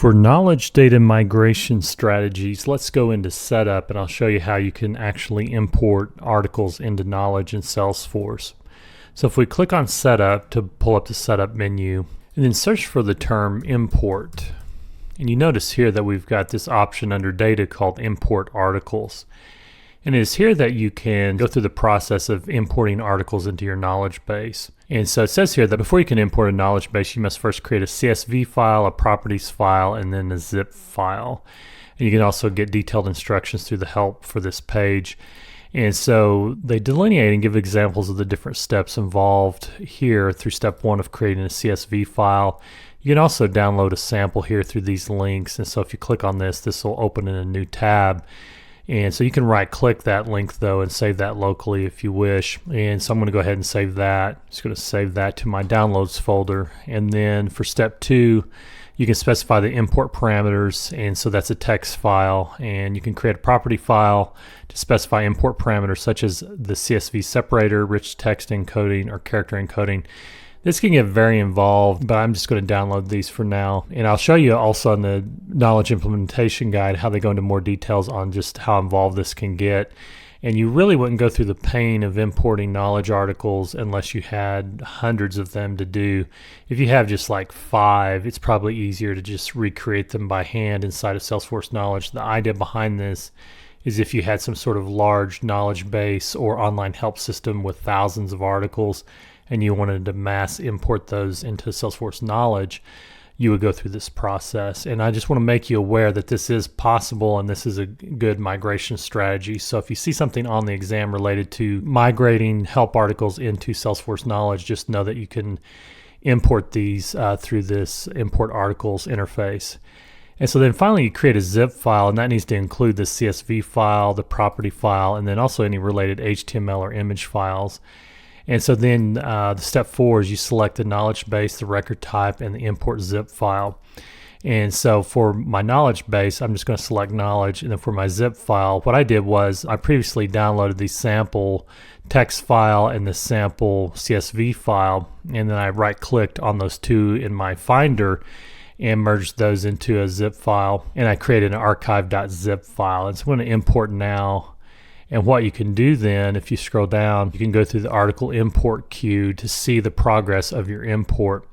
For knowledge data migration strategies, let's go into setup and I'll show you how you can actually import articles into Knowledge in Salesforce. So if we click on setup to pull up the setup menu and then search for the term import, and you notice here that we've got this option under data called import articles. And it is here that you can go through the process of importing articles into your knowledge base. And so it says here that before you can import a knowledge base, you must first create a CSV file, a properties file, and then a zip file. And you can also get detailed instructions through the help for this page. And so they delineate and give examples of the different steps involved here through step 1 of creating a CSV file. You can also download a sample here through these links. And so if you click on this, this will open in a new tab. And so you can right click that link though and save that locally if you wish. And so I'm going to go ahead and save that. Just going to save that to my downloads folder. And then for step 2, you can specify the import parameters. And so that's a text file. And you can create a property file to specify import parameters such as the CSV separator, rich text encoding, or character encoding. This can get very involved, but I'm just going to download these for now. And I'll show you also in the knowledge implementation guide how they go into more details on just how involved this can get. And you really wouldn't go through the pain of importing knowledge articles unless you had hundreds of them to do. If you have just like 5, it's probably easier to just recreate them by hand inside of Salesforce Knowledge. The idea behind this is if you had some sort of large knowledge base or online help system with thousands of articles, and you wanted to mass import those into Salesforce Knowledge, you would go through this process. And I just want to make you aware that this is possible and this is a good migration strategy. So if you see something on the exam related to migrating help articles into Salesforce Knowledge, just know that you can import these through this import articles interface. And so then finally you create a zip file, and that needs to include the CSV file, the property file, and then also any related HTML or image files. And so then the step 4 is you select the knowledge base, the record type, and the import zip file. And so for my knowledge base, I'm just going to select knowledge. And then for my zip file, what I did was I previously downloaded the sample text file and the sample CSV file. And then I right clicked on those two in my Finder and merged those into a zip file. And I created an archive.zip file. And so I'm going to import now. And what you can do then, if you scroll down, you can go through the article import queue to see the progress of your import.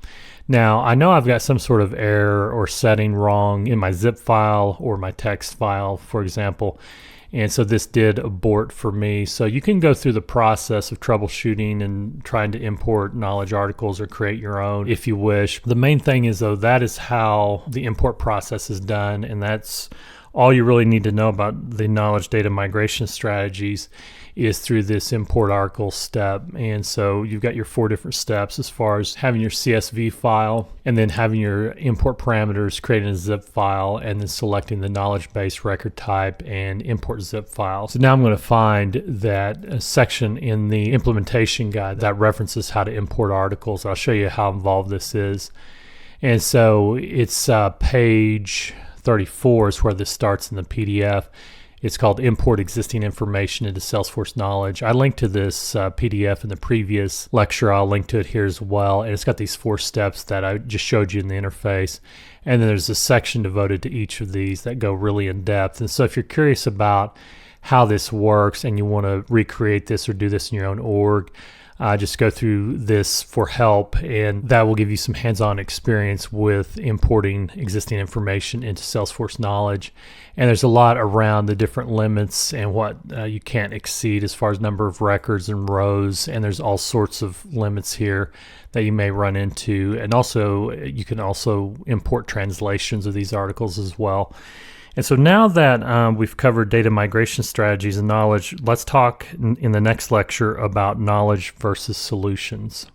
Now, I know I've got some sort of error or setting wrong in my zip file or my text file, for example. And so this did abort for me. So you can go through the process of troubleshooting and trying to import knowledge articles or create your own if you wish. The main thing is though, that is how the import process is done, and that's all you really need to know about the knowledge data migration strategies is through this import article step. And so you've got your 4 different steps as far as having your CSV file and then having your import parameters, creating a zip file, and then selecting the knowledge base, record type, and import zip file. So now I'm going to find that section in the implementation guide that references how to import articles. I'll show you how involved this is. And so it's page 34 is where this starts in the PDF. It's called Import Existing Information into Salesforce Knowledge. I linked to this PDF in the previous lecture. I'll link to it here as well. And it's got these 4 steps that I just showed you in the interface. And then there's a section devoted to each of these that go really in depth. And so if you're curious about how this works and you want to recreate this or do this in your own org, just go through this for help, and that will give you some hands-on experience with importing existing information into Salesforce Knowledge. And there's a lot around the different limits and what you can't exceed as far as number of records and rows, and there's all sorts of limits here that you may run into. And also you can also import translations of these articles as well. And so now that we've covered data migration strategies and knowledge, let's talk in the next lecture about knowledge versus solutions.